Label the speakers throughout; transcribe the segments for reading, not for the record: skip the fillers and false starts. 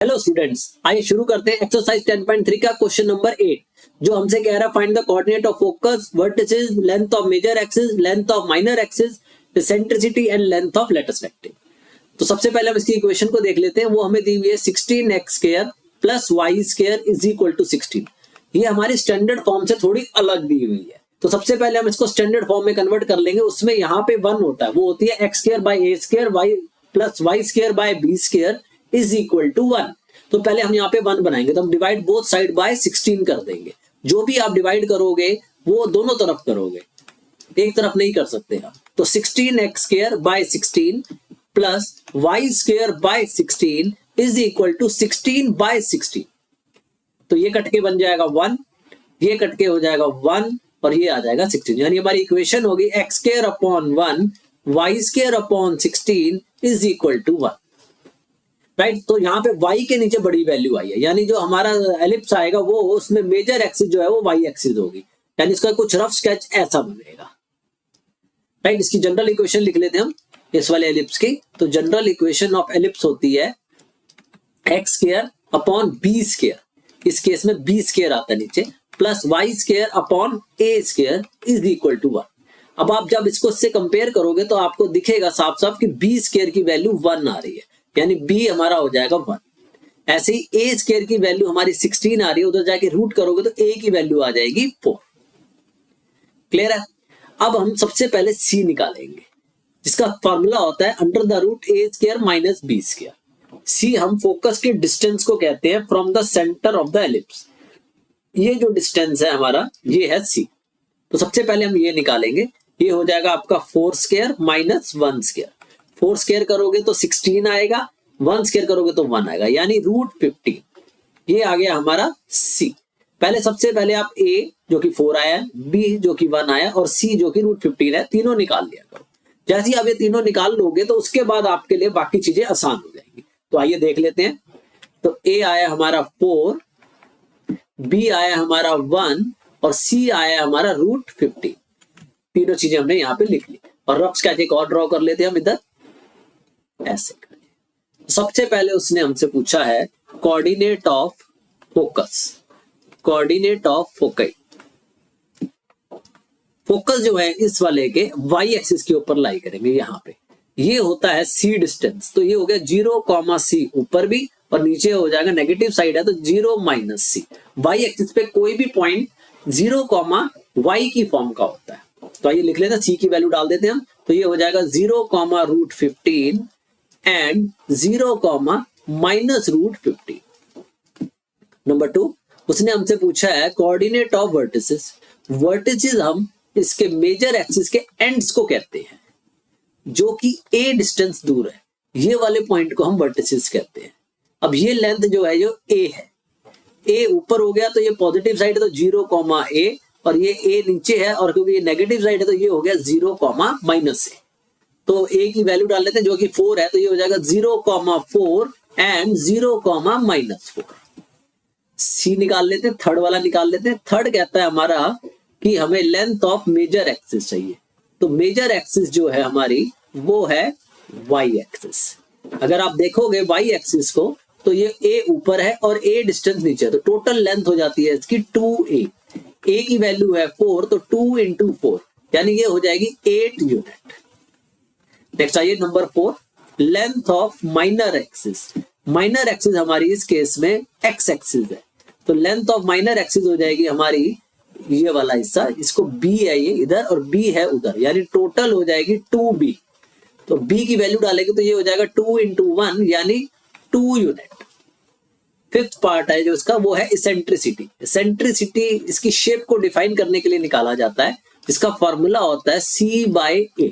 Speaker 1: Hello students, आइए शुरू करते हैं एक्सरसाइज 10.3 का क्वेश्चन नंबर 8 जो हमसे कह रहा है find the coordinate of focus, vertices, length of major axis, length of minor axis, eccentricity and length of latus rectangle. तो सबसे पहले हम इसकी इक्वेशन को देख लेते हैं। वो हमें दी हुई है 16x² plus y² is equal to 16। ये हमारी स्टैंडर्ड फॉर्म से थोड़ी अलग दी हुई है। तो सबसे पहले हम इसको स्टैंडर्ड फॉर्म में कन्वर्ट कर लेंगे। उसमें यहाँ पे 1 होता है, वो होती है x² by a² y plus y² by b² is equal to 1। तो पहले हम यहाँ पे 1 बनाएंगे, तो हम डिवाइड बोथ साइड बाय 16 कर देंगे। जो भी आप डिवाइड करोगे वो दोनों तरफ करोगे, एक तरफ नहीं कर सकते आप। तो 16x² by 16 plus y² by 16 is equal to 16 by 16। तो ये कट के बन जाएगा 1, ये कट के हो जाएगा 1 और ये आ जाएगा 16। यानी हमारी इक्वेशन होगी x² upon 1 y² upon 16 is equal to 1। Right, तो यहाँ पे y के नीचे बड़ी वैल्यू आई है, यानी जो हमारा एलिप्स आएगा वो उसमें मेजर एक्सिस जो है वो y एक्सिस होगी। यानी इसका कुछ रफ स्केच ऐसा बनेगा। राइट, इसकी जनरल इक्वेशन लिख लेते हैं हम इस वाले एलिप्स की। तो जनरल इक्वेशन ऑफ एलिप्स होती है x² अपॉन b², इस केस में b² आता है नीचे, plus y² upon a² is equal to 1। अब आप जब इसको इससे कंपेयर करोगे तो आपको दिखेगा साफ साफ कि b² की वैल्यू 1 आ रही है, यानी b हमारा हो जाएगा 1। ऐसे ही a² की वैल्यू हमारी 16 आ रही है, उधर जाके रूट करोगे तो a की वैल्यू आ जाएगी 4। क्लियर है? अब हम सबसे पहले c निकालेंगे, जिसका फॉर्मूला होता है under the root a² minus b²। c हम फोकस के डिस्टेंस को कहते हैं from the centre of the ellipse. ये जो डिस्टेंस है हमारा ये है c। तो सबसे पहले हम ये निकालेंगे, ये हो जाएगा आपका 4² माइनस 1²। 4² करोगे तो 16 आएगा, 1² करोगे तो 1 आएगा, यानी रूट 15। ये आ गया हमारा c। पहले सबसे पहले आप a जो कि 4 आया है, b जो कि 1 आया और c जो कि रूट 15 है, तीनों निकाल लिया करो। जैसे ही आप ये तीनों निकाल लोगे तो उसके बाद आपके लिए बाकी चीजें आसान हो जाएंगी। तो आइए देख लेते हैं। तो a आया हमारा 4, b आया हमारा 1 और c आया हमारा रूट 15। तीनों चीजें हमने यहाँ पे लिख ली और रफ स्केच एक और ड्रॉ कर लेते हैं हम इधर ऐसे। सबसे पहले उसने हमसे पूछा है coordinate of focus, coordinate of focus. Focus जो है इस वाले के y एक्सिस के ऊपर लाई करेंगे। यहाँ पे ये होता है c डिस्टेंस, तो ये हो गया 0, c ऊपर भी और नीचे हो जाएगा, नेगेटिव साइड है तो 0 माइनस c। y एक्सिस पे कोई भी पॉइंट 0, y की फॉर्म का होता है। तो आइए लिख लेते हैं, c की वैल्यू डाल देते हैं हम। तो ये हो जाएगा 0, root 15 and 0, minus root 15। Number 2, उसने हमसे पूछा है कोऑर्डिनेट ऑफ वर्टिसेस। वर्टिसेस हम इसके मेजर एक्सिस के एंड्स को कहते हैं, जो कि a डिस्टेंस दूर है। ये वाले पॉइंट को हम वर्टिसेस कहते हैं। अब ये लेंथ जो है जो a है, a ऊपर हो गया तो ये पॉजिटिव साइड है तो 0, a, और ये a नीचे है और क्योंकि ये नेगेटिव साइड है तो ये हो गया 0, माइनस a। तो a की वैल्यू डाल लेते हैं जो कि 4 है, तो ये हो जाएगा 0, 4 एंड 0, माइनस 4। c निकाल लेते हैं, थर्ड वाला निकाल लेते हैं। थर्ड कहता है हमारा कि हमें लेंथ ऑफ मेजर एक्सिस चाहिए। तो मेजर एक्सिस जो है हमारी वो है y एक्सिस। अगर आप देखोगे y एक्सिस को तो ये a ऊपर है और a डिस्टेंस नीचे है, तो टोटल लेंथ हो जाती है इसकी 2a। a की वैल्यू है 4, तो 2 इंटू 4 यानी ये हो जाएगी 8 यूनिट। नेक्स्ट आइए number 4, length of minor axis. Minor axis हमारी इस केस में x एक्सिस है, तो लेंथ ऑफ माइनर एक्सिस हो जाएगी हमारी ये वाला हिस्सा, इसको b है ये इधर और b है उधर, यानी टोटल हो जाएगी 2b। तो b की वैल्यू डालेंगे तो ये हो जाएगा 2 इंटू 1 यानी 2 यूनिट। फिफ्थ पार्ट है जो इसका वो है इसेंट्रिसिटी। इसेंट्रिसिटी इसकी शेप को डिफाइन करने के लिए निकाला जाता है, जिसका फॉर्मूला होता है c बाय a।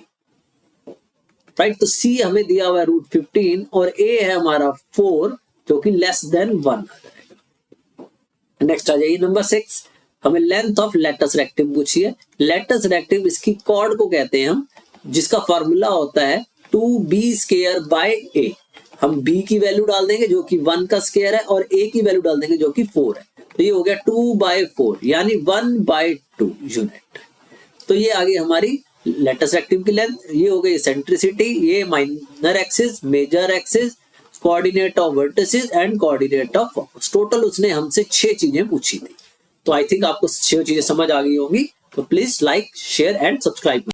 Speaker 1: राइट, तो c हमें दिया हुआ है रूट 15 और a है हमारा 4 जो कि लेस देन 1 आ जाएगा। नेक्स्ट आ जाइए नंबर 6, हमें लेंथ ऑफ लेटस रेक्टेंगल पूछी है। लेटस रेक्टेंगल इसकी कॉर्ड को कहते हैं हम, जिसका फॉर्मूला होता है 2b² बाय a। हम b की वैल्यू डाल देंगे जो कि 1 का स्क्वायर है और a की वैल्यू डाल देंगे जो कि 4 है, तो ये हो गया 2/4 यानी 1/2 यूनिट। तो ये आ गई हमारी लेटस रेक्टेंगल की लेंथ। ये हो गई सेंट्रिसिटी, ये minor axis, major axis, coordinate of vertices and coordinate of focus. Total उसने हमसे 6 चीजें पूछी थी। तो आई थिंक आपको 6 चीजें समझ आ गई होंगी। तो please like, share and subscribe.